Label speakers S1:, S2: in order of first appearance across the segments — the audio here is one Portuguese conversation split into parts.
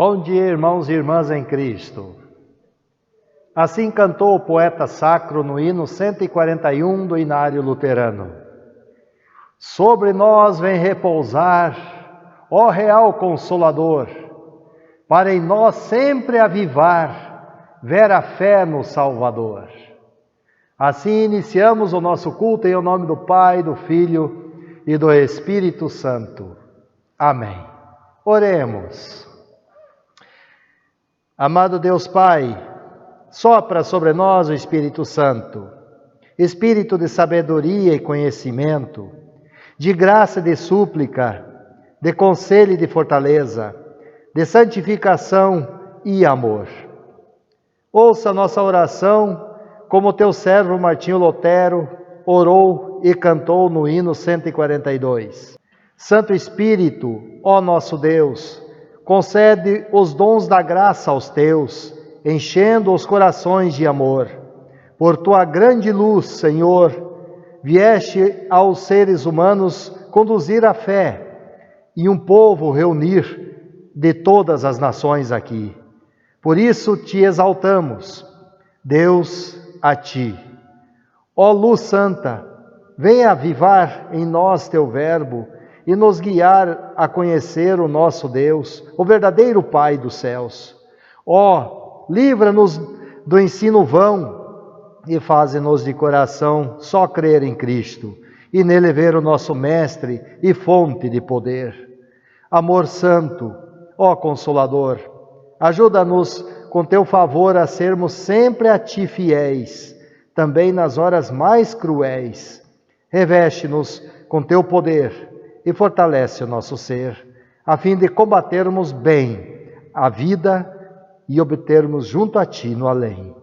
S1: Bom dia, irmãos e irmãs em Cristo. Assim cantou o poeta sacro no hino 141 do Inário Luterano. Sobre nós vem repousar, ó real Consolador, para em nós sempre avivar vera fé no Salvador. Assim iniciamos o nosso culto em nome do Pai, do Filho e do Espírito Santo. Amém. Oremos. Amado Deus Pai, sopra sobre nós o Espírito Santo, Espírito de sabedoria e conhecimento, de graça e de súplica, de conselho e de fortaleza, de santificação e amor. Ouça nossa oração, como teu servo Martinho Lutero orou e cantou no hino 142. Santo Espírito, ó nosso Deus, concede os dons da graça aos teus, enchendo os corações de amor. Por tua grande luz, Senhor, vieste aos seres humanos conduzir a fé e um povo reunir de todas as nações aqui. Por isso te exaltamos, Deus, a ti. Ó luz santa, venha avivar em nós teu verbo e nos guiar a conhecer o nosso Deus, o verdadeiro Pai dos céus. Ó, livra-nos do ensino vão e faze-nos de coração só crer em Cristo e nele ver o nosso Mestre e fonte de poder. Amor santo, ó Consolador, ajuda-nos com teu favor a sermos sempre a ti fiéis, também nas horas mais cruéis. Reveste-nos com teu poder e fortalece o nosso ser, a fim de combatermos bem a vida e obtermos junto a ti no além.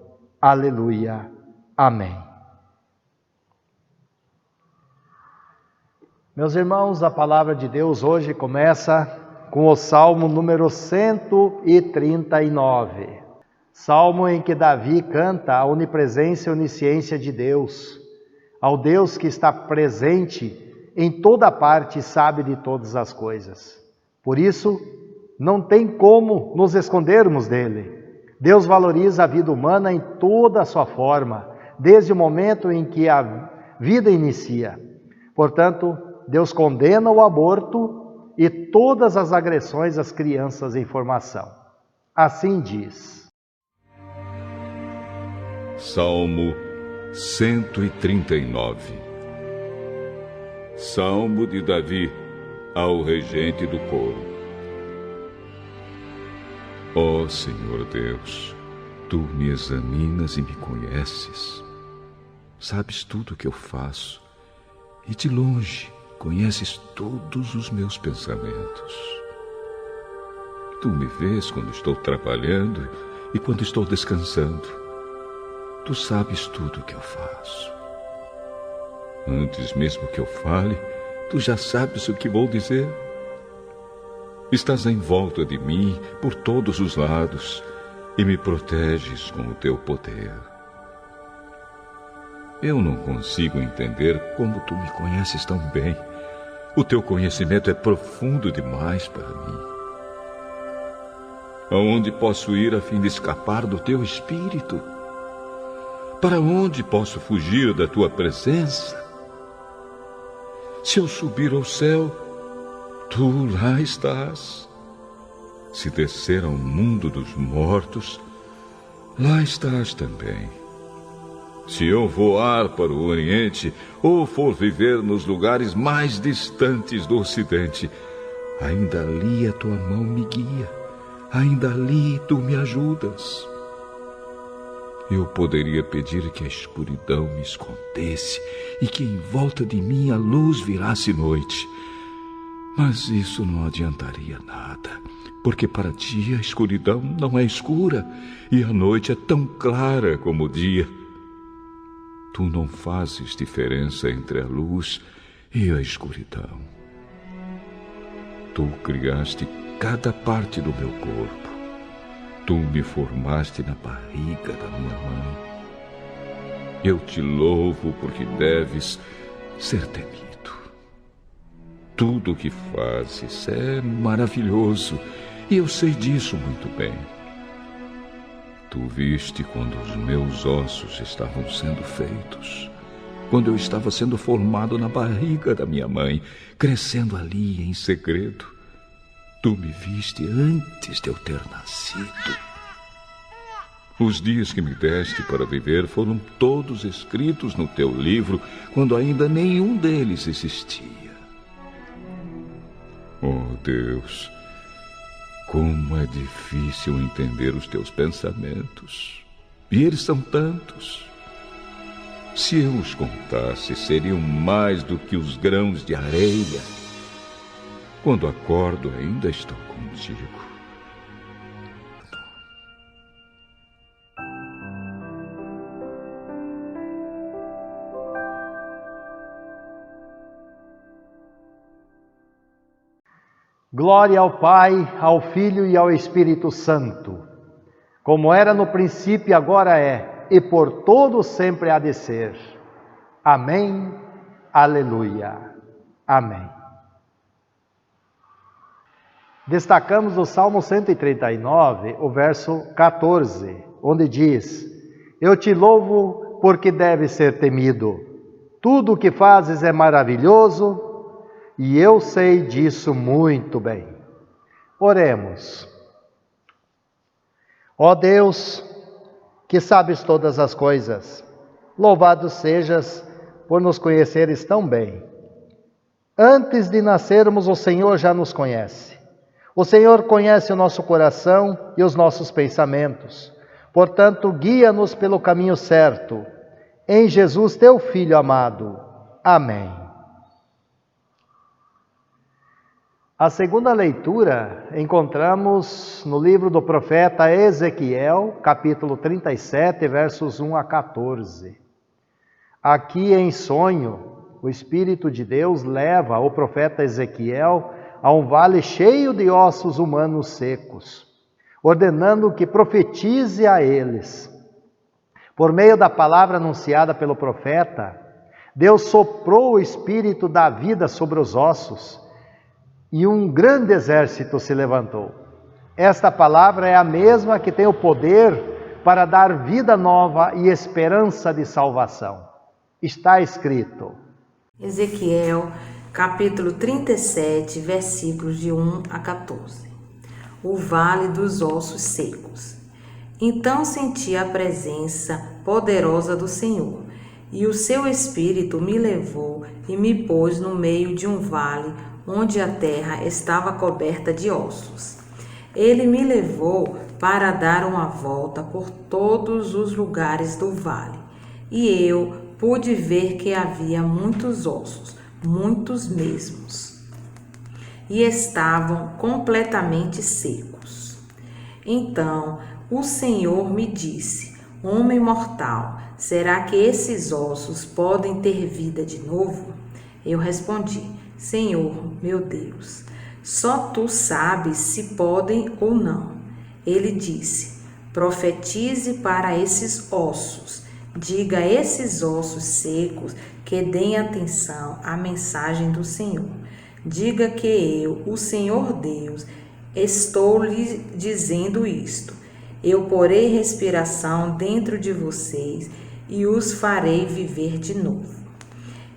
S1: Aleluia. Amém. Meus irmãos, a palavra de Deus hoje começa com o Salmo número 139. Salmo em que Davi canta a onipresença e onisciência de Deus, ao Deus que está presente em toda parte e sabe de todas as coisas. Por isso, não tem como nos escondermos dele. Deus valoriza a vida humana em toda a sua forma, desde o momento em que a vida inicia. Portanto, Deus condena o aborto e todas as agressões às crianças em formação. Assim diz.
S2: Salmo 139. Salmo de Davi ao regente do coro. Ó Senhor Deus, Tu me examinas e me conheces. Sabes tudo o que eu faço e de longe conheces todos os meus pensamentos. Tu me vês quando estou trabalhando e quando estou descansando. Tu sabes tudo o que eu faço. Antes mesmo que eu fale, tu já sabes o que vou dizer. Estás em volta de mim por todos os lados e me proteges com o teu poder. Eu não consigo entender como tu me conheces tão bem. O teu conhecimento é profundo demais para mim. Aonde posso ir a fim de escapar do teu espírito? Para onde posso fugir da tua presença? Se eu subir ao céu, tu lá estás. Se descer ao mundo dos mortos, lá estás também. Se eu voar para o Oriente ou for viver nos lugares mais distantes do Ocidente, ainda ali a tua mão me guia, ainda ali tu me ajudas. Eu poderia pedir que a escuridão me escondesse e que em volta de mim a luz virasse noite. Mas isso não adiantaria nada, porque para ti a escuridão não é escura e a noite é tão clara como o dia. Tu não fazes diferença entre a luz e a escuridão. Tu criaste cada parte do meu corpo. Tu me formaste na barriga da minha mãe. Eu te louvo porque deves ser temido. Tudo o que fazes é maravilhoso e eu sei disso muito bem. Tu viste quando os meus ossos estavam sendo feitos, quando eu estava sendo formado na barriga da minha mãe, crescendo ali em segredo. Tu me viste antes de eu ter nascido. Os dias que me deste para viver foram todos escritos no teu livro, quando ainda nenhum deles existia. Oh Deus, como é difícil entender os teus pensamentos. E eles são tantos. Se eu os contasse, seriam mais do que os grãos de areia. Quando acordo, ainda estou contigo.
S1: Glória ao Pai, ao Filho e ao Espírito Santo, como era no princípio, agora é, e por todo sempre há de ser. Amém. Aleluia. Amém. Destacamos o Salmo 139, o verso 14, onde diz: Eu te louvo porque deves ser temido. Tudo o que fazes é maravilhoso e eu sei disso muito bem. Oremos. Ó Deus, que sabes todas as coisas, louvado sejas por nos conheceres tão bem. Antes de nascermos, o Senhor já nos conhece. O Senhor conhece o nosso coração e os nossos pensamentos. Portanto, guia-nos pelo caminho certo. Em Jesus, teu Filho amado. Amém. A segunda leitura encontramos no livro do profeta Ezequiel, capítulo 37, versos 1 a 14. Aqui em sonho, o Espírito de Deus leva o profeta Ezequiel a um vale cheio de ossos humanos secos, ordenando que profetize a eles. Por meio da palavra anunciada pelo profeta, Deus soprou o Espírito da vida sobre os ossos e um grande exército se levantou. Esta palavra é a mesma que tem o poder para dar vida nova e esperança de salvação. Está escrito.
S3: Ezequiel, capítulo 37, versículos de 1 a 14. O vale dos ossos secos. Então senti a presença poderosa do Senhor, e o seu Espírito me levou e me pôs no meio de um vale, onde a terra estava coberta de ossos. Ele me levou para dar uma volta por todos os lugares do vale, e eu pude ver que havia muitos ossos, muitos mesmos, e estavam completamente secos. Então o Senhor me disse: homem mortal, será que esses ossos podem ter vida de novo? Eu respondi: Senhor, meu Deus, só tu sabes se podem ou não. Ele disse: profetize para esses ossos. Diga a esses ossos secos que deem atenção à mensagem do Senhor. Diga que eu, o Senhor Deus, estou lhe dizendo isto. Eu porei respiração dentro de vocês e os farei viver de novo.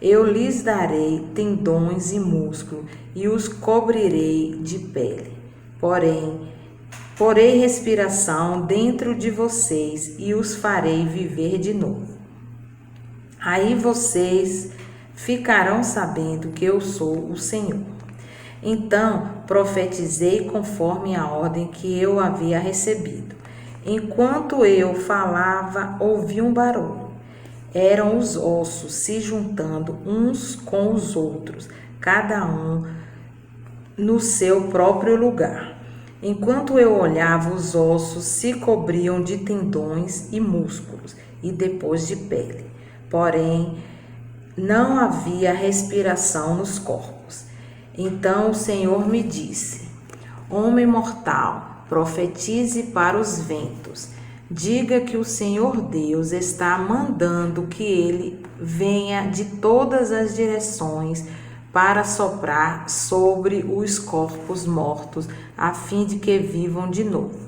S3: Eu lhes darei tendões e músculo e os cobrirei de pele. Porei respiração dentro de vocês e os farei viver de novo. Aí vocês ficarão sabendo que eu sou o Senhor. Então profetizei conforme a ordem que eu havia recebido. Enquanto eu falava, ouvi um barulho. Eram os ossos se juntando uns com os outros, cada um no seu próprio lugar. Enquanto eu olhava, os ossos se cobriam de tendões e músculos e depois de pele. Porém, não havia respiração nos corpos. Então o Senhor me disse: homem mortal, profetize para os ventos. Diga que o Senhor Deus está mandando que ele venha de todas as direções para soprar sobre os corpos mortos, a fim de que vivam de novo.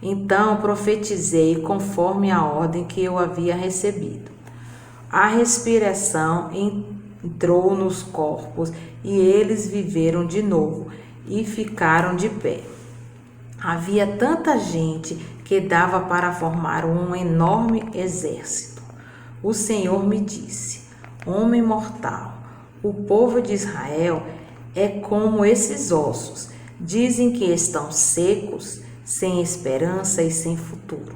S3: Então profetizei conforme a ordem que eu havia recebido. A respiração entrou nos corpos e eles viveram de novo e ficaram de pé. Havia tanta gente que dava para formar um enorme exército. O Senhor me disse: homem mortal, o povo de Israel é como esses ossos. Dizem que estão secos, sem esperança e sem futuro.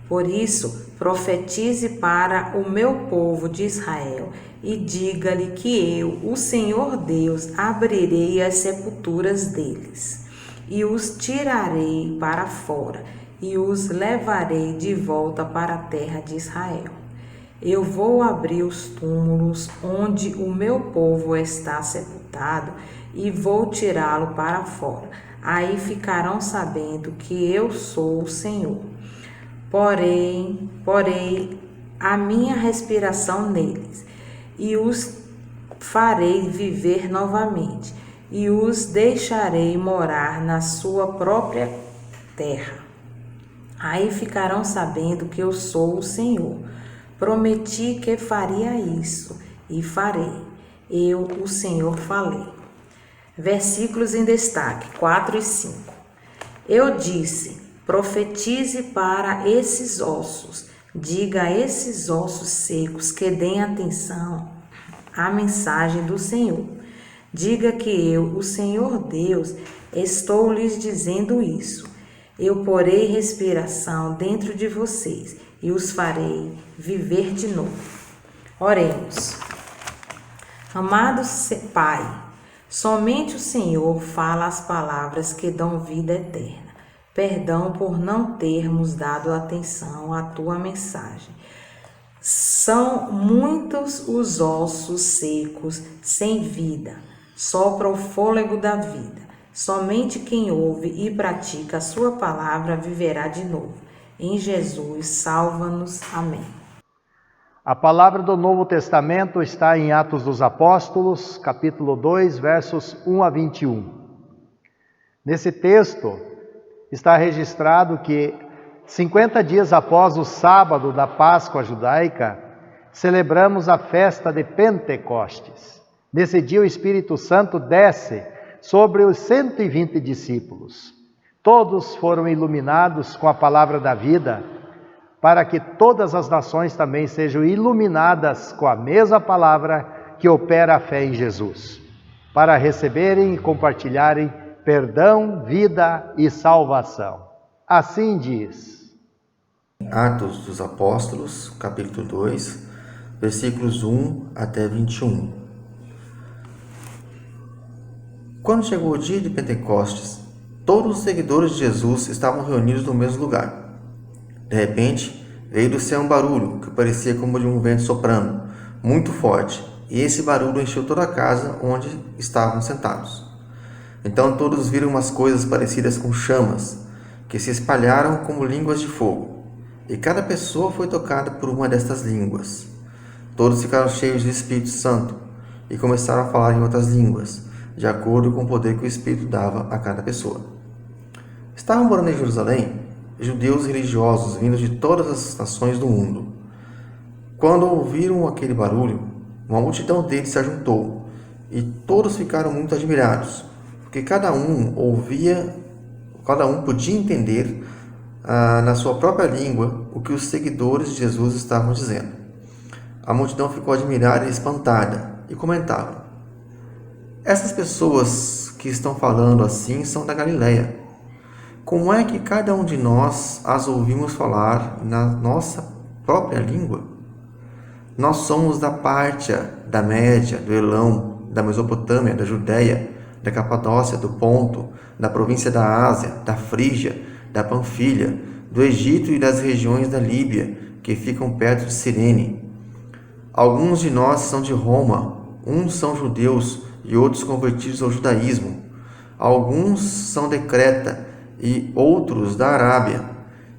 S3: Por isso, profetize para o meu povo de Israel e diga-lhe que eu, o Senhor Deus, abrirei as sepulturas deles e os tirarei para fora e os levarei de volta para a terra de Israel. Eu vou abrir os túmulos onde o meu povo está sepultado e vou tirá-lo para fora. Aí ficarão sabendo que eu sou o Senhor. Porém, a minha respiração neles e os farei viver novamente e os deixarei morar na sua própria terra. Aí ficarão sabendo que eu sou o Senhor. Prometi que faria isso e farei. Eu, o Senhor, falei. Versículos em destaque, 4 e 5. Eu disse: Profetize para esses ossos. Diga a esses ossos secos que deem atenção à mensagem do Senhor. Diga que eu, o Senhor Deus, estou lhes dizendo isso. Eu porei respiração dentro de vocês e os farei viver de novo. Oremos. Amado Pai, somente o Senhor fala as palavras que dão vida eterna. Perdão por não termos dado atenção à tua mensagem. São muitos os ossos secos sem vida. Sopra o fôlego da vida. Somente quem ouve e pratica a sua palavra viverá de novo. Em Jesus, salva-nos. Amém.
S1: A palavra do Novo Testamento está em Atos dos Apóstolos, capítulo 2, versos 1 a 21. Nesse texto está registrado que 50 dias após o sábado da Páscoa judaica, celebramos a festa de Pentecostes. Nesse dia o Espírito Santo desce sobre os 120 discípulos. Todos foram iluminados com a palavra da vida, para que todas as nações também sejam iluminadas com a mesma palavra que opera a fé em Jesus, para receberem e compartilharem perdão, vida e salvação. Assim diz.
S4: Atos dos Apóstolos, capítulo 2, versículos 1 até 21. Quando chegou o dia de Pentecostes, todos os seguidores de Jesus estavam reunidos no mesmo lugar. De repente, veio do céu um barulho que parecia como de um vento soprando, muito forte, e esse barulho encheu toda a casa onde estavam sentados. Então todos viram umas coisas parecidas com chamas, que se espalharam como línguas de fogo, e cada pessoa foi tocada por uma destas línguas. Todos ficaram cheios do Espírito Santo e começaram a falar em outras línguas, de acordo com o poder que o Espírito dava a cada pessoa. Estavam morando em Jerusalém judeus religiosos vindos de todas as nações do mundo. Quando ouviram aquele barulho, uma multidão deles se ajuntou, e todos ficaram muito admirados, porque cada um podia entender na sua própria língua o que os seguidores de Jesus estavam dizendo. A multidão ficou admirada e espantada, e comentava: essas pessoas que estão falando assim são da Galileia. Como é que cada um de nós as ouvimos falar na nossa própria língua? Nós somos da Pártia, da Média, do Elão, da Mesopotâmia, da Judéia, da Capadócia, do Ponto, da província da Ásia, da Frígia, da Panfilha, do Egito e das regiões da Líbia, que ficam perto de Cirene. Alguns de nós são de Roma, uns são judeus e outros convertidos ao judaísmo. Alguns são de Creta e outros da Arábia.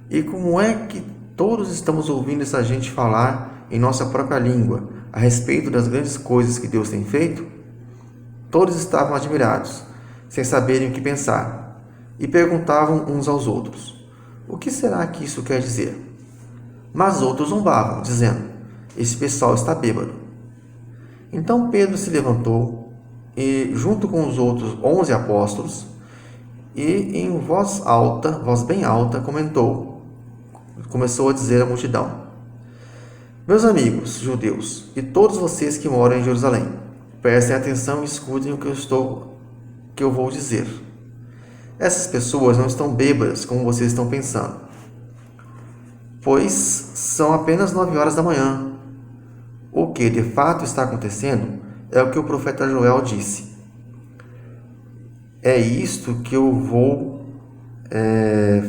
S4: E como é que todos estamos ouvindo essa gente falar em nossa própria língua a respeito das grandes coisas que Deus tem feito? Todos estavam admirados, sem saberem o que pensar, e perguntavam uns aos outros: o que será que isso quer dizer? Mas outros zombavam, dizendo: esse pessoal está bêbado. Então Pedro se levantou e, junto com os outros 11 apóstolos, e em voz bem alta, começou a dizer à multidão: meus amigos judeus e todos vocês que moram em Jerusalém, prestem atenção e escutem o que eu vou dizer. Essas pessoas não estão bêbadas como vocês estão pensando, pois são apenas 9 horas da manhã. O que de fato está acontecendo é o que o profeta Joel disse. É isto que eu vou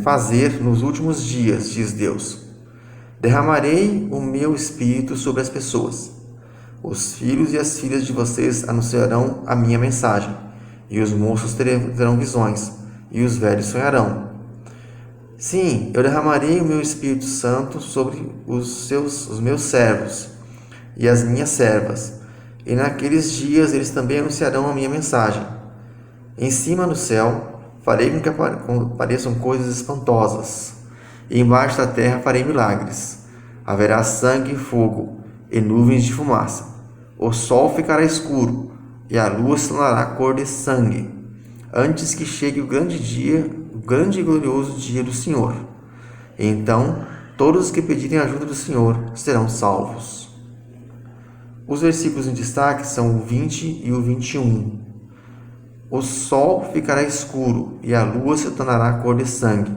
S4: fazer nos últimos dias, diz Deus. Derramarei o meu espírito sobre as pessoas. Os filhos e as filhas de vocês anunciarão a minha mensagem, e os moços terão visões, e os velhos sonharão. Sim, eu derramarei o meu Espírito Santo sobre os meus servos e as minhas servas, e naqueles dias eles também anunciarão a minha mensagem. Em cima no céu farei com que apareçam coisas espantosas, e embaixo da terra farei milagres. Haverá sangue e fogo, e nuvens de fumaça. O sol ficará escuro, e a lua se tornará cor de sangue, antes que chegue o grande dia grande e glorioso dia do Senhor. E então todos os que pedirem a ajuda do Senhor serão salvos. Os versículos em destaque são o 20 e o 21. O sol ficará escuro e a lua se tornará cor de sangue,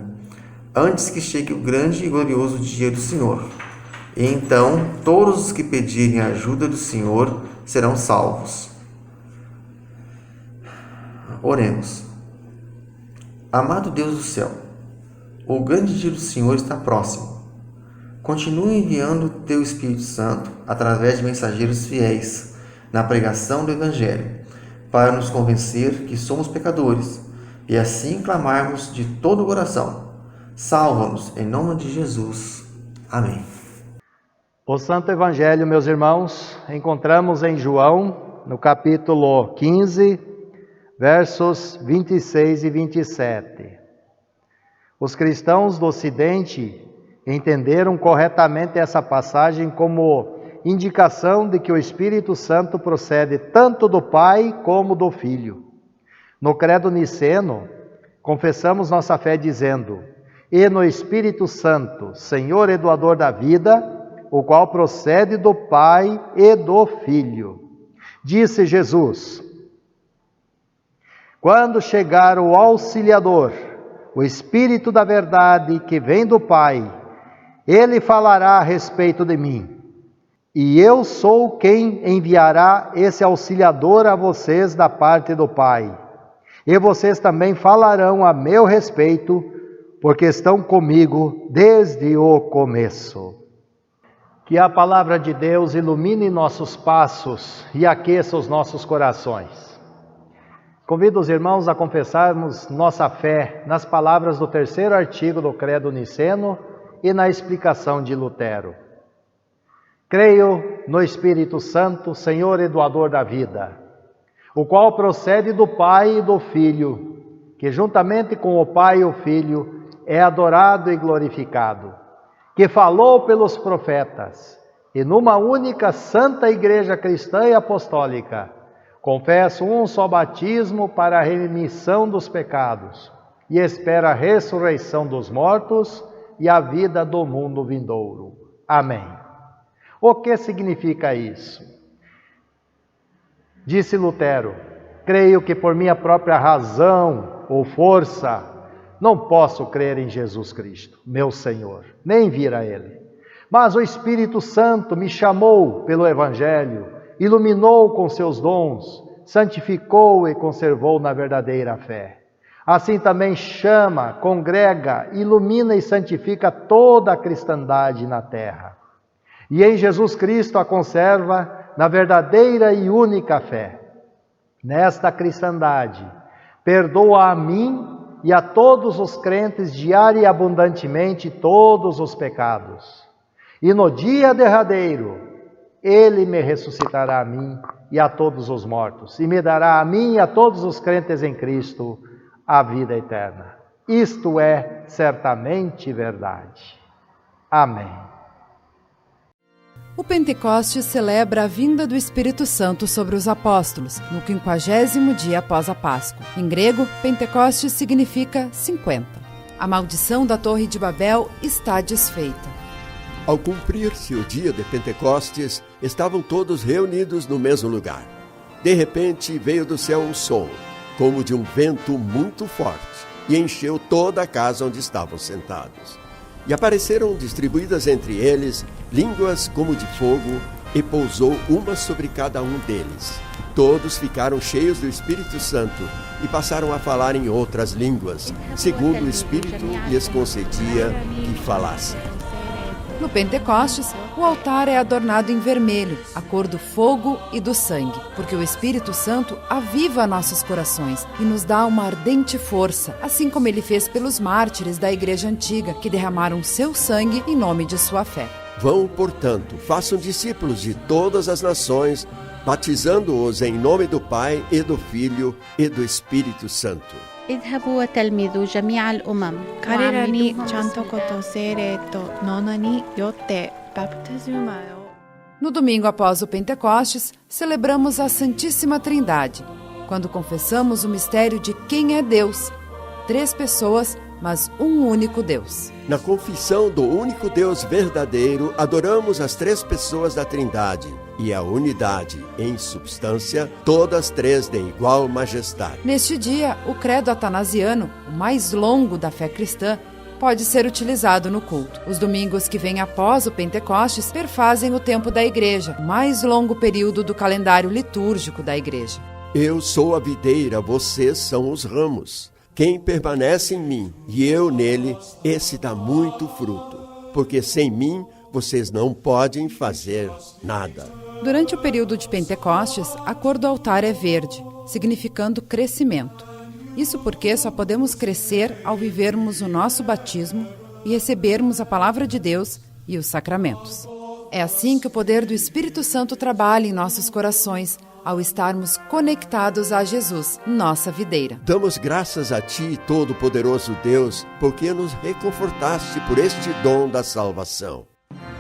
S4: antes que chegue o grande e glorioso dia do Senhor. E então todos os que pedirem a ajuda do Senhor serão salvos. Oremos. Amado Deus do céu, o grande dia do Senhor está próximo. Continue enviando o Teu Espírito Santo através de mensageiros fiéis na pregação do Evangelho, para nos convencer que somos pecadores e assim clamarmos de todo o coração: salva-nos em nome de Jesus. Amém.
S1: O Santo Evangelho, meus irmãos, encontramos em João, no capítulo 15, versos 26 e 27. Os cristãos do Ocidente entenderam corretamente essa passagem como indicação de que o Espírito Santo procede tanto do Pai como do Filho. No Credo Niceno, confessamos nossa fé dizendo: e no Espírito Santo, Senhor e doador da vida, o qual procede do Pai e do Filho. Disse Jesus: quando chegar o Auxiliador, o Espírito da verdade que vem do Pai, ele falará a respeito de mim. E eu sou quem enviará esse Auxiliador a vocês da parte do Pai. E vocês também falarão a meu respeito, porque estão comigo desde o começo. Que a palavra de Deus ilumine nossos passos e aqueça os nossos corações. Convido os irmãos a confessarmos nossa fé nas palavras do terceiro artigo do Credo Niceno e na explicação de Lutero. Creio no Espírito Santo, Senhor e doador da vida, o qual procede do Pai e do Filho, que juntamente com o Pai e o Filho é adorado e glorificado, que falou pelos profetas, e numa única santa Igreja cristã e apostólica, confesso um só batismo para a remissão dos pecados, e espero a ressurreição dos mortos e a vida do mundo vindouro. Amém. O que significa isso? Disse Lutero: creio que por minha própria razão ou força não posso crer em Jesus Cristo, meu Senhor, nem vir a Ele. Mas o Espírito Santo me chamou pelo Evangelho, iluminou com seus dons, santificou e conservou na verdadeira fé. Assim também chama, congrega, ilumina e santifica toda a cristandade na terra. E em Jesus Cristo a conserva na verdadeira e única fé. Nesta cristandade, perdoa a mim e a todos os crentes diária e abundantemente todos os pecados. E no dia derradeiro, Ele me ressuscitará a mim e a todos os mortos, e me dará a mim e a todos os crentes em Cristo a vida eterna. Isto é certamente verdade. Amém.
S5: O Pentecostes celebra a vinda do Espírito Santo sobre os apóstolos, no 50º dia após a Páscoa. Em grego, Pentecostes significa 50. A maldição da Torre de Babel está desfeita.
S6: Ao cumprir-se o dia de Pentecostes, estavam todos reunidos no mesmo lugar. De repente, veio do céu um som, como de um vento muito forte, e encheu toda a casa onde estavam sentados. E apareceram distribuídas entre eles línguas como de fogo, e pousou uma sobre cada um deles. Todos ficaram cheios do Espírito Santo e passaram a falar em outras línguas, segundo o Espírito lhes concedia que falassem.
S5: No Pentecostes, o altar é adornado em vermelho, a cor do fogo e do sangue, porque o Espírito Santo aviva nossos corações e nos dá uma ardente força, assim como ele fez pelos mártires da Igreja Antiga, que derramaram seu sangue em nome de sua fé.
S6: Vão, portanto, façam discípulos de todas as nações, batizando-os em nome do Pai e do Filho e do Espírito Santo.
S7: اذهبوا وتلمذوا جميع الأمم
S8: 彼らにちゃんとこと聖霊とノナによってバプテスマを
S5: No domingo após o Pentecostes, celebramos a Santíssima Trindade, quando confessamos o mistério de quem é Deus. 3 pessoas, mas um único Deus.
S6: Na confissão do único Deus verdadeiro, adoramos as 3 pessoas da Trindade e a unidade, em substância, todas 3 de igual majestade.
S5: Neste dia, o credo atanasiano, o mais longo da fé cristã, pode ser utilizado no culto. Os domingos que vêm após o Pentecostes perfazem o tempo da igreja, o mais longo período do calendário litúrgico da igreja.
S6: Eu sou a videira, vocês são os ramos. Quem permanece em mim e eu nele, esse dá muito fruto, porque sem mim vocês não podem fazer nada.
S5: Durante o período de Pentecostes, a cor do altar é verde, significando crescimento. Isso porque só podemos crescer ao vivermos o nosso batismo e recebermos a palavra de Deus e os sacramentos. É assim que o poder do Espírito Santo trabalha em nossos corações, ao estarmos conectados a Jesus, nossa videira.
S6: Damos graças a Ti, Todo-Poderoso Deus, porque nos reconfortaste por este dom da salvação.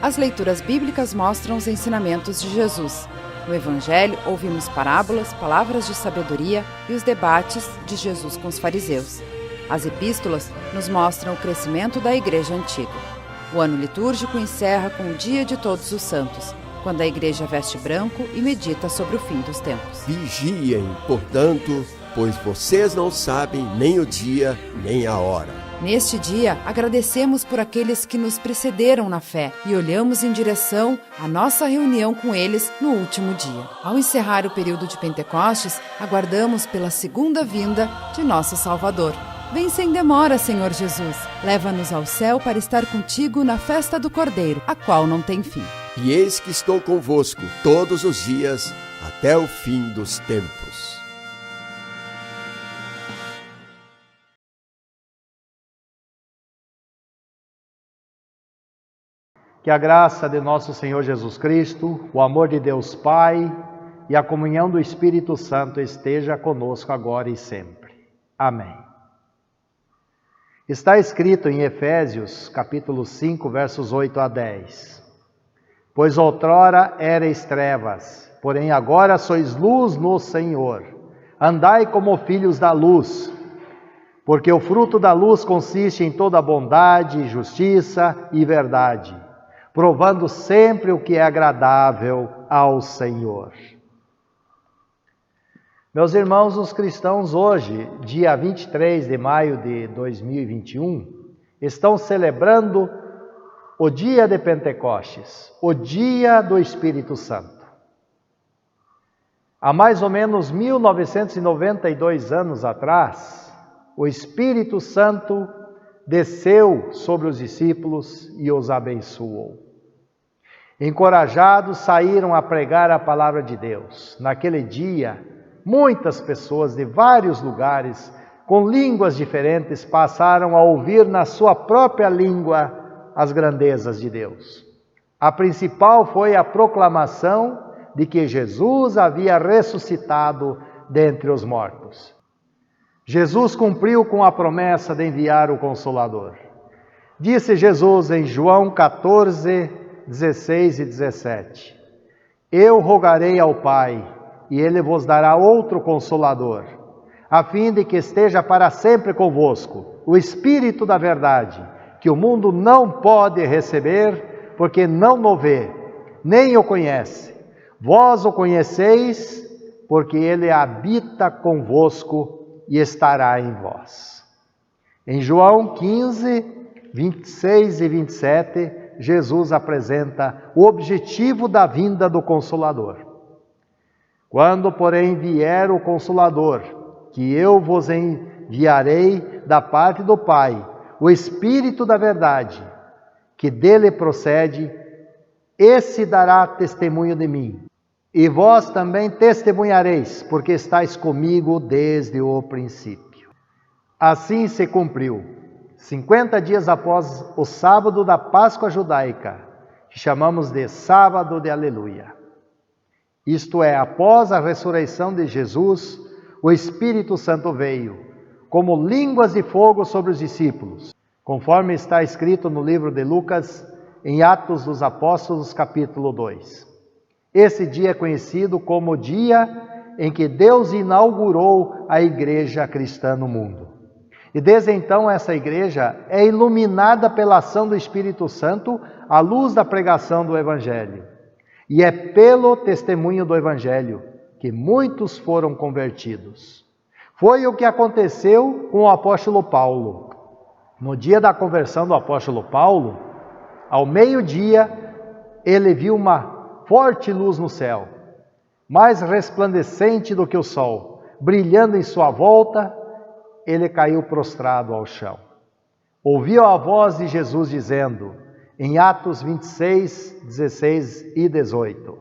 S5: As leituras bíblicas mostram os ensinamentos de Jesus. No Evangelho, ouvimos parábolas, palavras de sabedoria e os debates de Jesus com os fariseus. As epístolas nos mostram o crescimento da Igreja Antiga. O ano litúrgico encerra com o Dia de Todos os Santos, quando a Igreja veste branco e medita sobre o fim dos tempos.
S6: Vigiem, portanto, pois vocês não sabem nem o dia, nem a hora.
S5: Neste dia, agradecemos por aqueles que nos precederam na fé e olhamos em direção à nossa reunião com eles no último dia. Ao encerrar o período de Pentecostes, aguardamos pela segunda vinda de nosso Salvador. Vem sem demora, Senhor Jesus. Leva-nos ao céu para estar contigo na festa do Cordeiro, a qual não tem fim.
S6: E eis que estou convosco todos os dias, até o fim dos tempos.
S1: Que a graça de nosso Senhor Jesus Cristo, o amor de Deus Pai e a comunhão do Espírito Santo esteja conosco agora e sempre. Amém. Está escrito em Efésios, capítulo 5, versos 8 a 10. Pois outrora erais trevas, porém agora sois luz no Senhor. Andai como filhos da luz, porque o fruto da luz consiste em toda bondade, justiça e verdade, provando sempre o que é agradável ao Senhor. Meus irmãos, os cristãos hoje, dia 23 de maio de 2021, estão celebrando o dia de Pentecostes, o dia do Espírito Santo. Há mais ou menos 1992 anos atrás, o Espírito Santo desceu sobre os discípulos e os abençoou. Encorajados, saíram a pregar a palavra de Deus. Naquele dia, muitas pessoas de vários lugares, com línguas diferentes, passaram a ouvir na sua própria língua as grandezas de Deus. A principal foi a proclamação de que Jesus havia ressuscitado dentre os mortos. Jesus cumpriu com a promessa de enviar o Consolador. Disse Jesus em João 14, 16 e 17: Eu rogarei ao Pai, e Ele vos dará outro Consolador, a fim de que esteja para sempre convosco, o Espírito da verdade, que o mundo não pode receber, porque não o vê, nem o conhece. Vós o conheceis, porque Ele habita convosco e estará em vós. Em João 15, 26 e 27, Jesus apresenta o objetivo da vinda do Consolador. Quando, porém, vier o Consolador, que eu vos enviarei da parte do Pai, o Espírito da verdade, que dele procede, esse dará testemunho de mim. E vós também testemunhareis, porque estáis comigo desde o princípio. Assim se cumpriu, 50 dias após o sábado da Páscoa judaica, que chamamos de Sábado de Aleluia. Isto é, após a ressurreição de Jesus, o Espírito Santo veio, como línguas de fogo sobre os discípulos, conforme está escrito no livro de Lucas, em Atos dos Apóstolos, capítulo 2. Esse dia é conhecido como o dia em que Deus inaugurou a igreja cristã no mundo. E desde então essa igreja é iluminada pela ação do Espírito Santo à luz da pregação do Evangelho. E é pelo testemunho do Evangelho que muitos foram convertidos. Foi o que aconteceu com o apóstolo Paulo. No dia da conversão do apóstolo Paulo, ao meio-dia, ele viu uma forte luz no céu, mais resplandecente do que o sol, brilhando em sua volta. Ele caiu prostrado ao chão. Ouviu a voz de Jesus dizendo, em Atos 26, 16 e 18,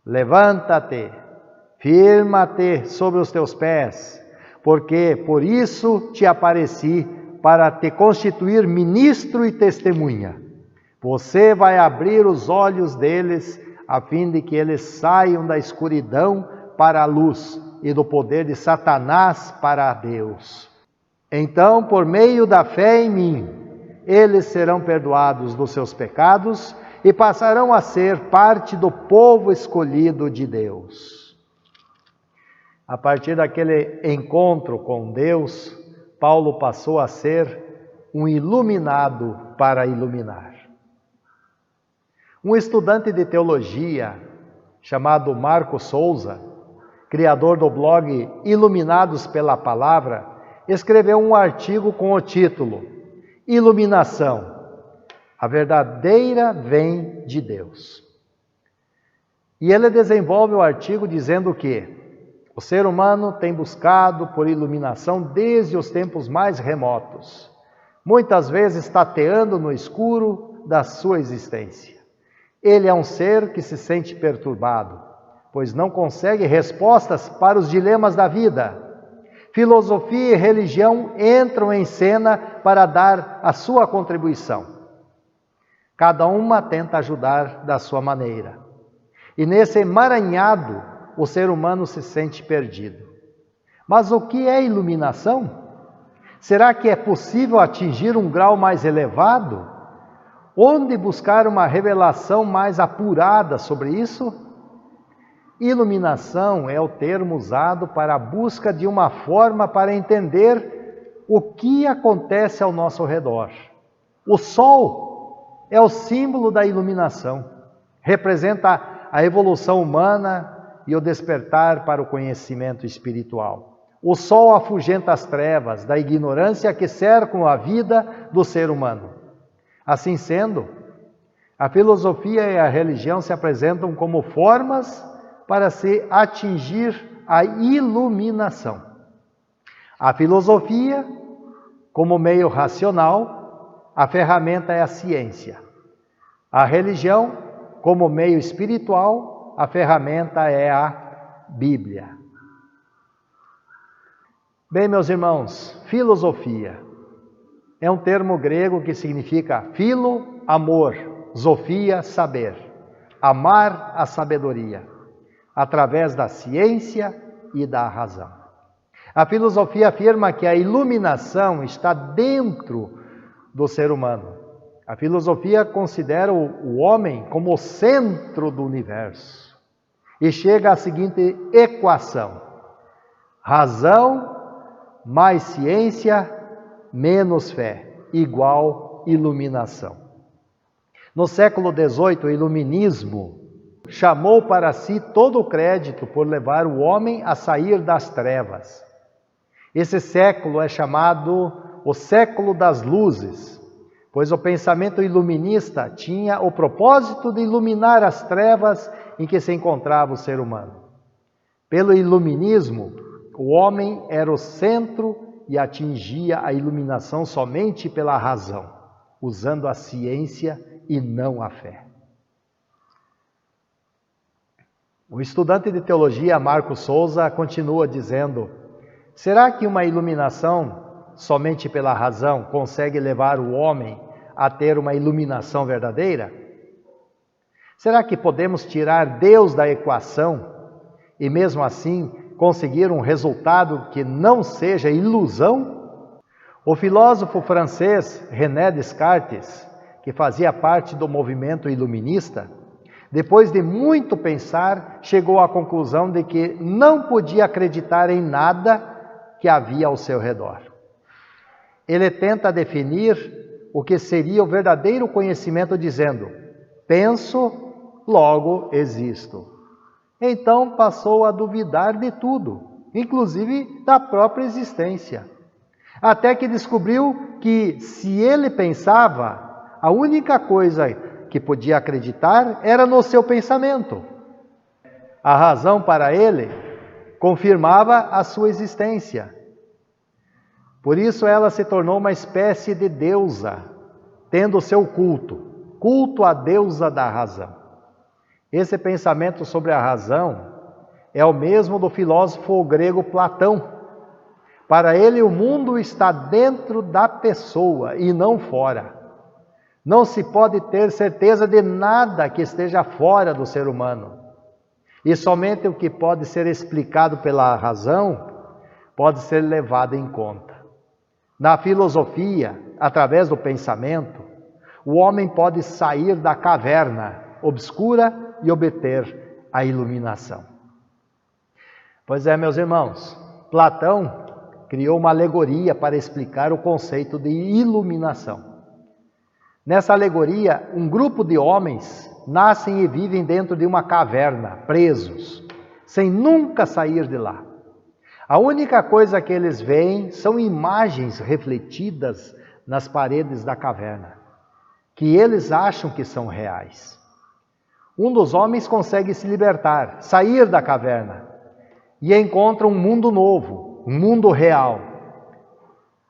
S1: levanta-te, firma-te sobre os teus pés, porque por isso te apareci, para te constituir ministro e testemunha. Você vai abrir os olhos deles, a fim de que eles saiam da escuridão para a luz, e do poder de Satanás para Deus. Então, por meio da fé em mim, eles serão perdoados dos seus pecados e passarão a ser parte do povo escolhido de Deus. A partir daquele encontro com Deus, Paulo passou a ser um iluminado para iluminar. Um estudante de teologia chamado Marco Souza, criador do blog Iluminados pela Palavra, escreveu um artigo com o título Iluminação, a verdadeira vem de Deus. E ele desenvolve o artigo dizendo que o ser humano tem buscado por iluminação desde os tempos mais remotos, muitas vezes tateando no escuro da sua existência. Ele é um ser que se sente perturbado, pois não consegue respostas para os dilemas da vida. Filosofia e religião entram em cena para dar a sua contribuição. Cada uma tenta ajudar da sua maneira. E nesse emaranhado, o ser humano se sente perdido. Mas o que é iluminação? Será que é possível atingir um grau mais elevado? Onde buscar uma revelação mais apurada sobre isso? Iluminação é o termo usado para a busca de uma forma para entender o que acontece ao nosso redor. O sol é o símbolo da iluminação, representa a evolução humana e o despertar para o conhecimento espiritual. O sol afugenta as trevas da ignorância que cercam a vida do ser humano. Assim sendo, a filosofia e a religião se apresentam como formas para se atingir a iluminação. A filosofia, como meio racional, a ferramenta é a ciência. A religião, como meio espiritual, a ferramenta é a Bíblia. Bem, meus irmãos, filosofia é um termo grego que significa filo, amor, sofia, saber, amar a sabedoria, através da ciência e da razão. A filosofia afirma que a iluminação está dentro do ser humano. A filosofia considera o homem como o centro do universo e chega à seguinte equação: razão mais ciência menos fé igual iluminação. No século XVIII, o iluminismo chamou para si todo o crédito por levar o homem a sair das trevas. Esse século é chamado o século das luzes, pois o pensamento iluminista tinha o propósito de iluminar as trevas em que se encontrava o ser humano. Pelo iluminismo, o homem era o centro e atingia a iluminação somente pela razão, usando a ciência e não a fé. O estudante de teologia Marco Souza continua dizendo: será que uma iluminação somente pela razão consegue levar o homem a ter uma iluminação verdadeira? Será que podemos tirar Deus da equação e mesmo assim conseguir um resultado que não seja ilusão? O filósofo francês René Descartes, que fazia parte do movimento iluminista, depois de muito pensar, chegou à conclusão de que não podia acreditar em nada que havia ao seu redor. Ele tenta definir o que seria o verdadeiro conhecimento dizendo: penso, logo existo. Então passou a duvidar de tudo, inclusive da própria existência. Até que descobriu que se ele pensava, a única coisa que podia acreditar era no seu pensamento. A razão para ele confirmava a sua existência. Por isso ela se tornou uma espécie de deusa, tendo seu culto à deusa da razão. Esse pensamento sobre a razão é o mesmo do filósofo grego Platão. Para ele, o mundo está dentro da pessoa e não fora. Não se pode ter certeza de nada que esteja fora do ser humano. E somente o que pode ser explicado pela razão pode ser levado em conta. Na filosofia, através do pensamento, o homem pode sair da caverna obscura e obter a iluminação. Pois é, meus irmãos, Platão criou uma alegoria para explicar o conceito de iluminação. Nessa alegoria, um grupo de homens nascem e vivem dentro de uma caverna, presos, sem nunca sair de lá. A única coisa que eles veem são imagens refletidas nas paredes da caverna, que eles acham que são reais. Um dos homens consegue se libertar, sair da caverna, e encontra um mundo novo, um mundo real.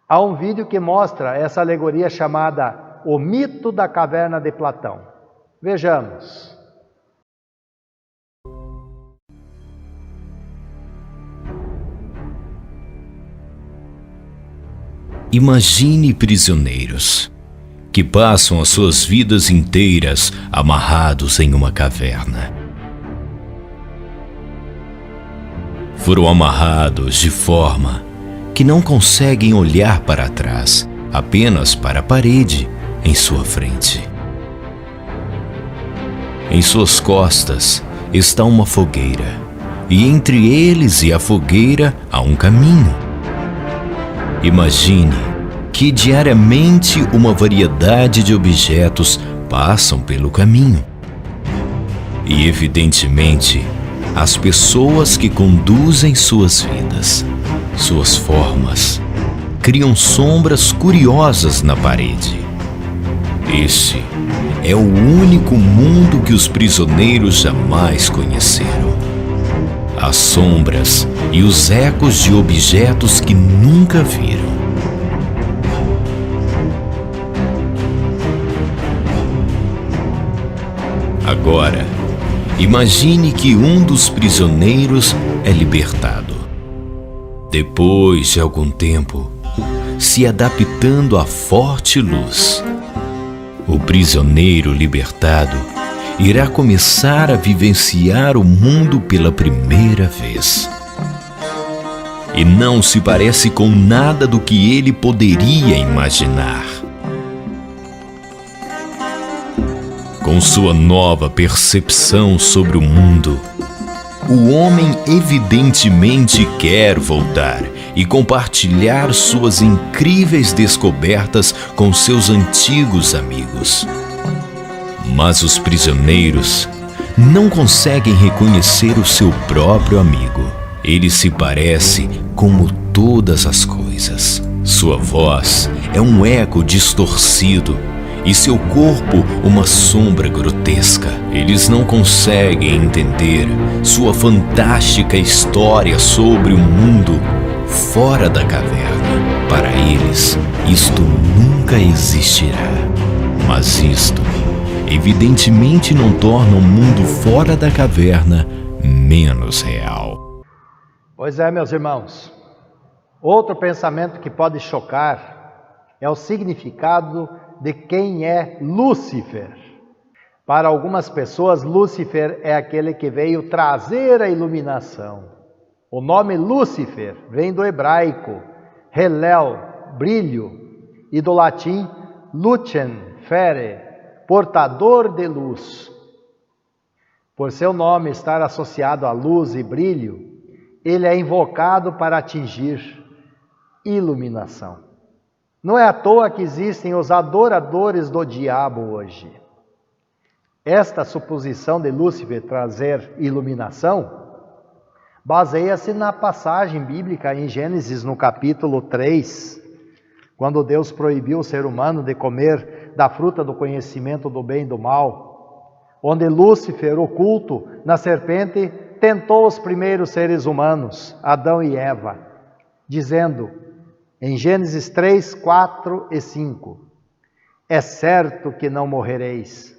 S1: Há um vídeo que mostra essa alegoria chamada O Mito da Caverna de Platão. Vejamos.
S9: Imagine prisioneiros que passam as suas vidas inteiras amarrados em uma caverna. Foram amarrados de forma que não conseguem olhar para trás, apenas para a parede em sua frente. Em suas costas está uma fogueira, e entre eles e a fogueira há um caminho. Imagine que diariamente uma variedade de objetos passam pelo caminho. E evidentemente, as pessoas que conduzem suas vidas, suas formas, criam sombras curiosas na parede. Este é o único mundo que os prisioneiros jamais conheceram. As sombras e os ecos de objetos que nunca viram. Agora, imagine que um dos prisioneiros é libertado. Depois de algum tempo, se adaptando à forte luz, o prisioneiro libertado irá começar a vivenciar o mundo pela primeira vez. E não se parece com nada do que ele poderia imaginar. Com sua nova percepção sobre o mundo, o homem evidentemente quer voltar e compartilhar suas incríveis descobertas com seus antigos amigos. Mas os prisioneiros não conseguem reconhecer o seu próprio amigo. Ele se parece como todas as coisas. Sua voz é um eco distorcido e seu corpo uma sombra grotesca. Eles não conseguem entender sua fantástica história sobre o mundo fora da caverna. Para eles, isto nunca existirá. Mas isto evidentemente não torna o mundo fora da caverna menos real.
S1: Pois é, meus irmãos. Outro pensamento que pode chocar é o significado de quem é Lúcifer. Para algumas pessoas, Lúcifer é aquele que veio trazer a iluminação. O nome Lúcifer vem do hebraico Helel, brilho, e do latim Lucem, fere, portador de luz. Por seu nome estar associado a luz e brilho, ele é invocado para atingir iluminação. Não é à toa que existem os adoradores do diabo hoje. Esta suposição de Lúcifer trazer iluminação baseia-se na passagem bíblica em Gênesis, no capítulo 3, quando Deus proibiu o ser humano de comer da fruta do conhecimento do bem e do mal, onde Lúcifer, oculto na serpente, tentou os primeiros seres humanos, Adão e Eva, dizendo, em Gênesis 3, 4 e 5, é certo que não morrereis,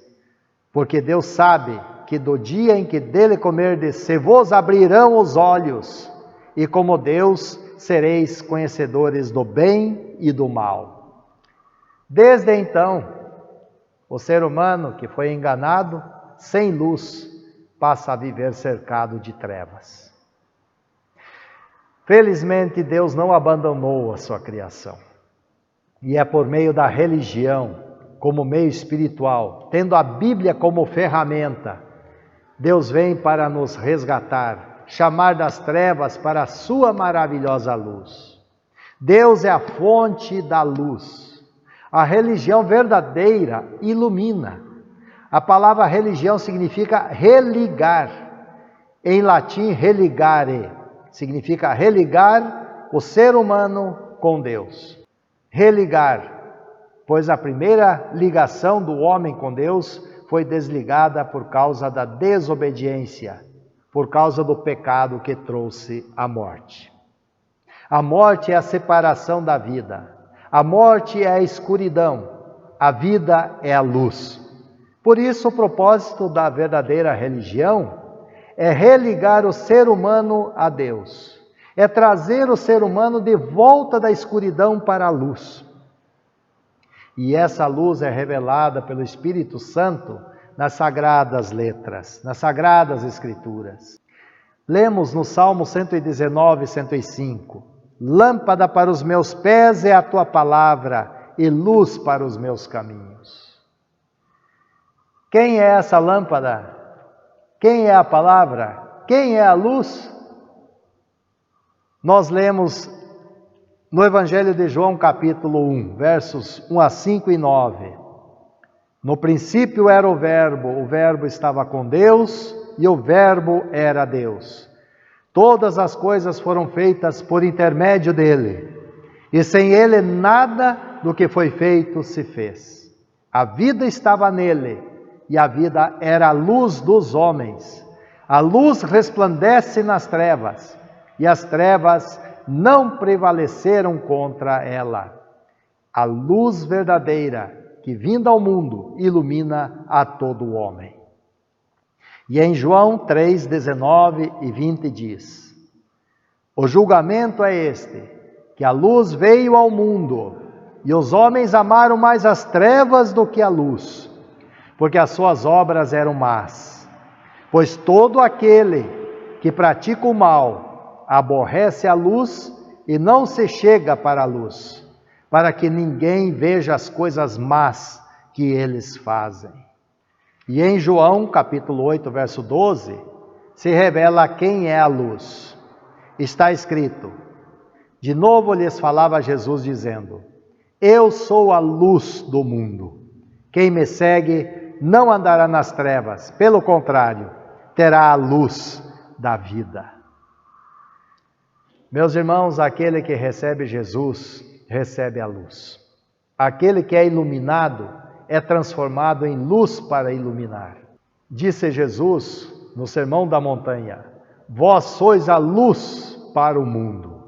S1: porque Deus sabe que do dia em que dele comerdes, se vos abrirão os olhos, e como Deus sereis conhecedores do bem e do mal. Desde então, o ser humano que foi enganado, sem luz, passa a viver cercado de trevas. Felizmente, Deus não abandonou a sua criação. E é por meio da religião, como meio espiritual, tendo a Bíblia como ferramenta, Deus vem para nos resgatar, chamar das trevas para a sua maravilhosa luz. Deus é a fonte da luz. A religião verdadeira ilumina. A palavra religião significa religar. Em latim, religare. Significa religar o ser humano com Deus. Religar, pois a primeira ligação do homem com Deus foi desligada por causa da desobediência, por causa do pecado que trouxe a morte. A morte é a separação da vida. A morte é a escuridão. A vida é a luz. Por isso, o propósito da verdadeira religião é religar o ser humano a Deus. É trazer o ser humano de volta da escuridão para a luz. E essa luz é revelada pelo Espírito Santo nas sagradas letras, nas sagradas escrituras. Lemos no Salmo 119, 105. Lâmpada para os meus pés é a tua palavra e luz para os meus caminhos. Quem é essa lâmpada? Quem é a palavra? Quem é a luz? Nós lemos no Evangelho de João, capítulo 1, versos 1 a 5 e 9. No princípio era o verbo estava com Deus e o verbo era Deus. Todas as coisas foram feitas por intermédio dele, e sem ele nada do que foi feito se fez. A vida estava nele, e a vida era a luz dos homens. A luz resplandece nas trevas, e as trevas não prevaleceram contra ela. A luz verdadeira, que vinda ao mundo, ilumina a todo homem. E em João 3, 19 e 20 diz: o julgamento é este, que a luz veio ao mundo, e os homens amaram mais as trevas do que a luz, porque as suas obras eram más. Pois todo aquele que pratica o mal aborrece a luz e não se chega para a luz, para que ninguém veja as coisas más que eles fazem. E em João, capítulo 8, verso 12, se revela quem é a luz. Está escrito, de novo lhes falava Jesus dizendo, eu sou a luz do mundo. Quem me segue não andará nas trevas, pelo contrário, terá a luz da vida. Meus irmãos, aquele que recebe Jesus, recebe a luz. Aquele que é iluminado, é transformado em luz para iluminar. Disse Jesus no Sermão da Montanha, vós sois a luz para o mundo.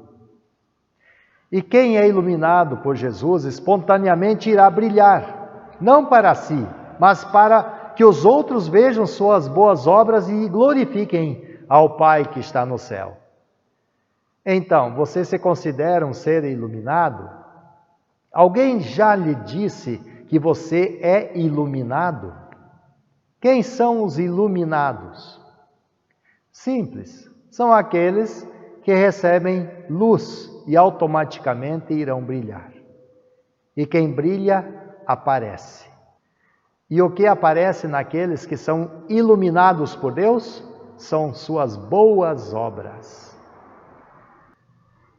S1: E quem é iluminado por Jesus, espontaneamente irá brilhar, não para si, mas para que os outros vejam suas boas obras e glorifiquem ao Pai que está no céu. Então, você se considera um ser iluminado? Alguém já lhe disse que você é iluminado? Quem são os iluminados? Simples, são aqueles que recebem luz e automaticamente irão brilhar. E quem brilha, aparece. E o que aparece naqueles que são iluminados por Deus? São suas boas obras.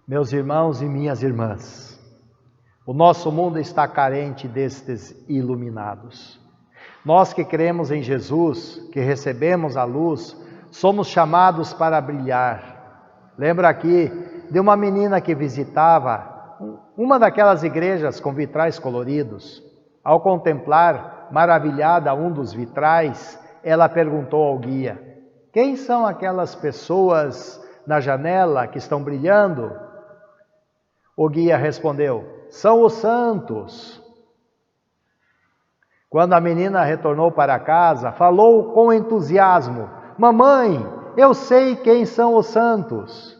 S1: Meus irmãos e minhas irmãs, O nosso mundo está carente destes iluminados. Nós que cremos em Jesus, que recebemos a luz, somos chamados para brilhar. Lembra aqui de uma menina que visitava uma daquelas igrejas com vitrais coloridos. Ao contemplar, maravilhada, um dos vitrais, ela perguntou ao guia: quem são aquelas pessoas na janela que estão brilhando? O guia respondeu: são os santos. Quando a menina retornou para casa, falou com entusiasmo: mamãe, eu sei quem são os santos.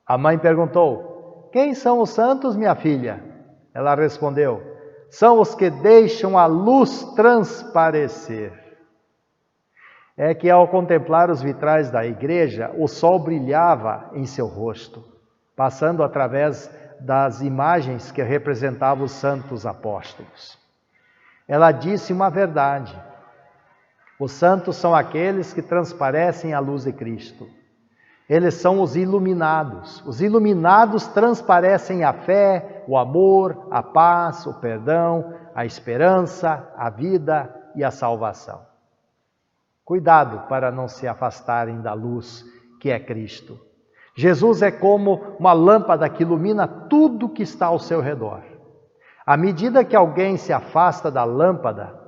S1: A mãe perguntou: quem são os santos, minha filha? Ela respondeu: são os que deixam a luz transparecer. É que ao contemplar os vitrais da igreja, o sol brilhava em seu rosto, passando através das imagens que representavam os santos apóstolos. Ela disse uma verdade: os santos são aqueles que transparecem a luz de Cristo. Eles são os iluminados. Os iluminados transparecem a fé, o amor, a paz, o perdão, a esperança, a vida e a salvação. Cuidado para não se afastarem da luz que é Cristo. Jesus é como uma lâmpada que ilumina tudo que está ao seu redor. À medida que alguém se afasta da lâmpada,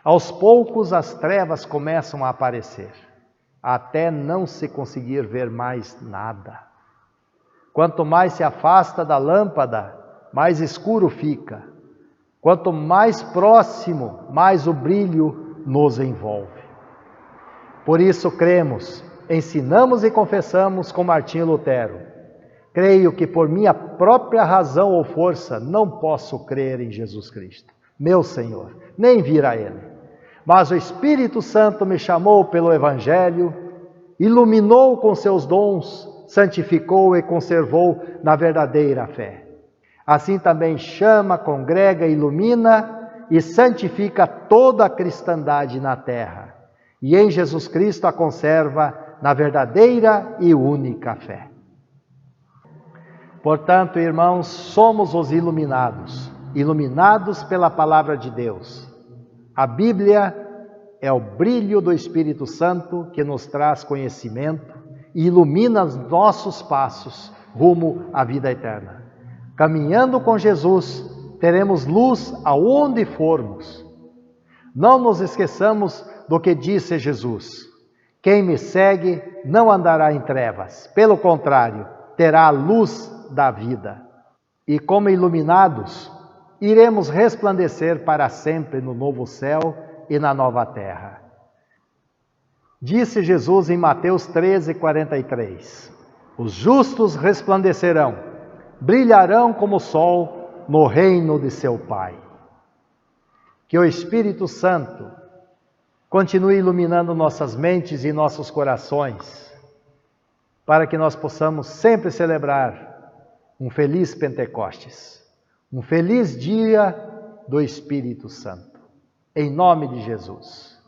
S1: aos poucos as trevas começam a aparecer, até não se conseguir ver mais nada. Quanto mais se afasta da lâmpada, mais escuro fica. Quanto mais próximo, mais o brilho nos envolve. Por isso cremos, ensinamos e confessamos com Martinho Lutero: creio que por minha própria razão ou força não posso crer em Jesus Cristo, meu Senhor, nem vir a Ele. Mas o Espírito Santo me chamou pelo Evangelho, iluminou com seus dons, santificou e conservou na verdadeira fé. Assim também chama, congrega, ilumina e santifica toda a cristandade na terra. E em Jesus Cristo a conserva na verdadeira e única fé. Portanto, irmãos, somos os iluminados, iluminados pela palavra de Deus. A Bíblia é o brilho do Espírito Santo que nos traz conhecimento e ilumina os nossos passos rumo à vida eterna. Caminhando com Jesus, teremos luz aonde formos. Não nos esqueçamos do que disse Jesus: quem me segue não andará em trevas, pelo contrário, terá a luz da vida. E como iluminados, iremos resplandecer para sempre no novo céu e na nova terra. Disse Jesus em Mateus 13:43: os justos resplandecerão, brilharão como o sol no reino de seu Pai. Que o Espírito Santo continue iluminando nossas mentes e nossos corações, para que nós possamos sempre celebrar um feliz Pentecostes, um feliz dia do Espírito Santo. Em nome de Jesus.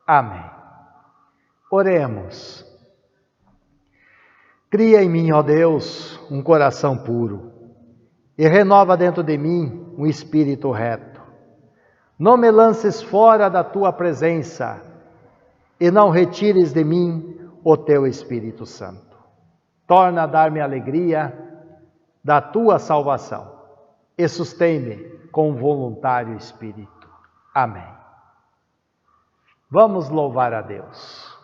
S1: Amém. Oremos. Cria em mim, ó Deus, um coração puro e renova dentro de mim um espírito reto. Não me lances fora da tua presença e não retires de mim o teu Espírito Santo. Torna a dar-me alegria da tua salvação e sustém-me com um voluntário espírito. Amém. Vamos louvar a Deus.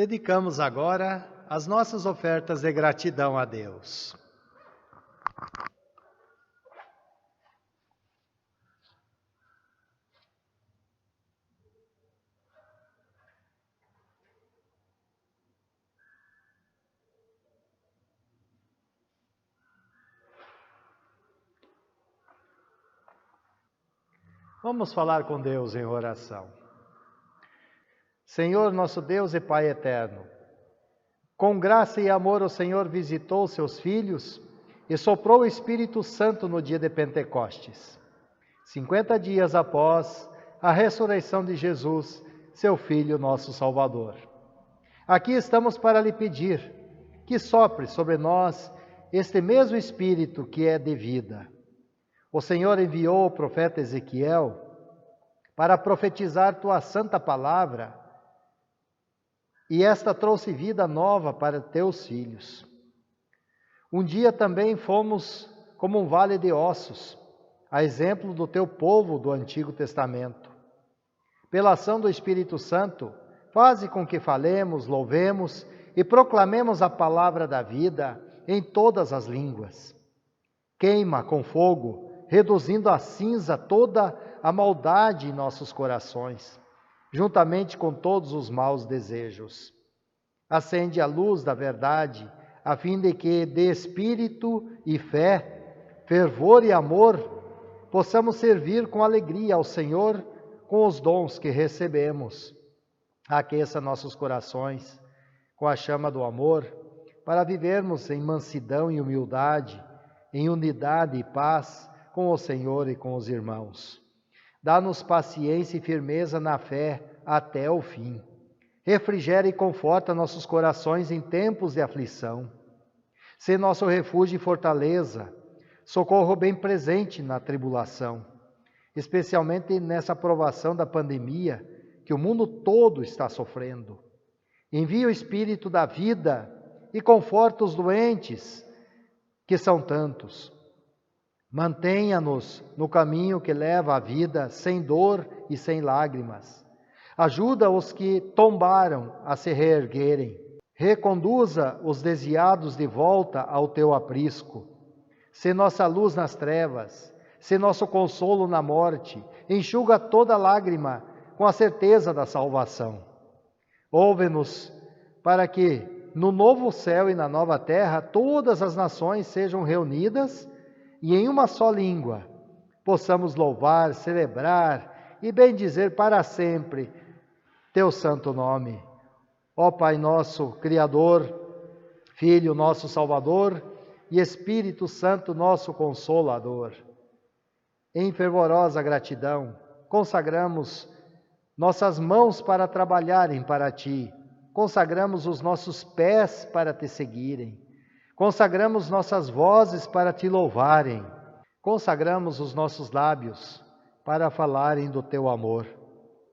S1: Dedicamos agora as nossas ofertas de gratidão a Deus. Vamos falar com Deus em oração. Senhor, nosso Deus e Pai eterno, com graça e amor o Senhor visitou seus filhos e soprou o Espírito Santo no dia de Pentecostes, 50 dias após a ressurreição de Jesus, seu Filho, nosso Salvador. Aqui estamos para lhe pedir que sopre sobre nós este mesmo Espírito que é de vida. O Senhor enviou o profeta Ezequiel para profetizar tua santa palavra, e esta trouxe vida nova para teus filhos. Um dia também fomos como um vale de ossos, a exemplo do teu povo do Antigo Testamento. Pela ação do Espírito Santo, faze com que falemos, louvemos e proclamemos a palavra da vida em todas as línguas. Queima com fogo, reduzindo a cinza toda a maldade em nossos corações, juntamente com todos os maus desejos. Acende a luz da verdade, a fim de que, de espírito e fé, fervor e amor, possamos servir com alegria ao Senhor com os dons que recebemos. Aqueça nossos corações com a chama do amor, para vivermos em mansidão e humildade, em unidade e paz, com o Senhor e com os irmãos. Dá-nos paciência e firmeza na fé até o fim. Refrigera e conforta nossos corações em tempos de aflição. Sê nosso refúgio e fortaleza, socorro bem presente na tribulação, especialmente nessa provação da pandemia que o mundo todo está sofrendo. Envia o Espírito da vida e conforta os doentes, que são tantos. Mantenha-nos no caminho que leva à vida, sem dor e sem lágrimas. Ajuda os que tombaram a se reerguerem. Reconduza os desviados de volta ao teu aprisco. Sê nossa luz nas trevas, sê nosso consolo na morte. Enxuga toda lágrima com a certeza da salvação. Ouve-nos para que, no novo céu e na nova terra, todas as nações sejam reunidas e em uma só língua possamos louvar, celebrar e bendizer para sempre teu santo nome. Ó Pai nosso, Criador, Filho nosso Salvador e Espírito Santo nosso Consolador. Em fervorosa gratidão, consagramos nossas mãos para trabalharem para Ti, consagramos os nossos pés para Te seguirem, consagramos nossas vozes para Te louvarem, consagramos os nossos lábios para falarem do Teu amor,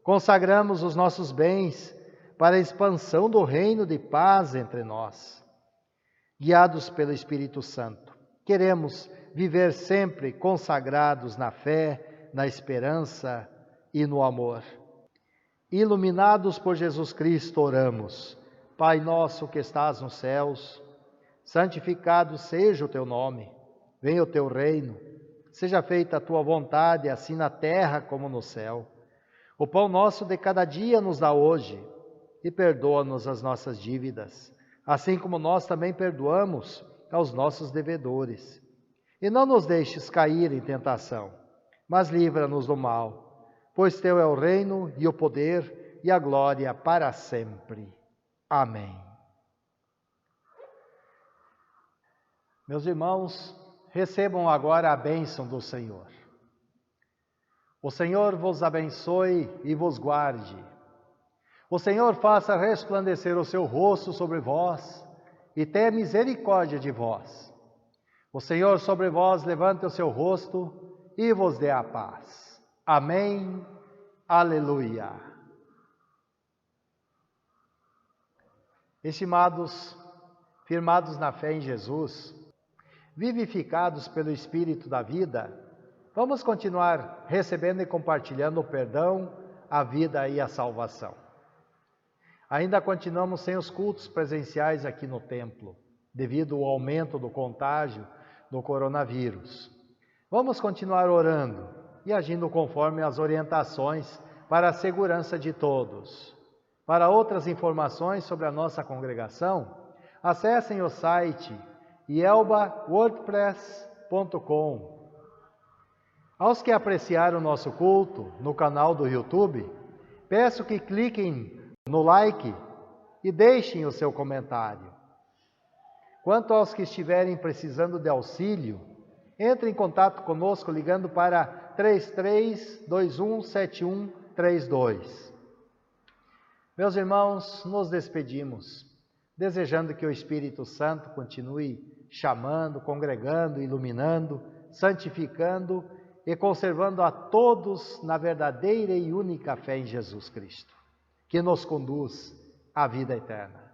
S1: consagramos os nossos bens para a expansão do reino de paz entre nós. Guiados pelo Espírito Santo, queremos viver sempre consagrados na fé, na esperança e no amor. Iluminados por Jesus Cristo, oramos. Pai nosso que estás nos céus, santificado seja o teu nome. Venha o teu reino. Seja feita a tua vontade, assim na terra como no céu. O pão nosso de cada dia nos dá hoje, e perdoa-nos as nossas dívidas, assim como nós também perdoamos aos nossos devedores. E não nos deixes cair em tentação, mas livra-nos do mal, pois teu é o reino e o poder e a glória para sempre. Amém. Meus irmãos, recebam agora a bênção do Senhor. O Senhor vos abençoe e vos guarde. O Senhor faça resplandecer o seu rosto sobre vós e tenha misericórdia de vós. O Senhor sobre vós levante o seu rosto e vos dê a paz. Amém. Aleluia. Estimados, firmados na fé em Jesus, vivificados pelo Espírito da vida, vamos continuar recebendo e compartilhando o perdão, a vida e a salvação. Ainda continuamos sem os cultos presenciais aqui no templo, devido ao aumento do contágio do coronavírus. Vamos continuar orando e agindo conforme as orientações para a segurança de todos. Para outras informações sobre a nossa congregação, acessem o site ielbawordpress.com. Aos que apreciaram o nosso culto no canal do YouTube, peço que cliquem no like e deixem o seu comentário. Quanto aos que estiverem precisando de auxílio, entre em contato conosco ligando para 33217132. Meus irmãos, nos despedimos, desejando que o Espírito Santo continue chamando, congregando, iluminando, santificando e conservando a todos na verdadeira e única fé em Jesus Cristo, que nos conduz à vida eterna.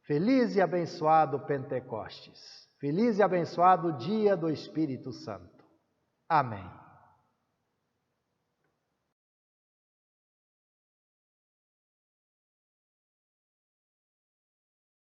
S1: Feliz e abençoado Pentecostes. Feliz e abençoado dia do Espírito Santo. Amém.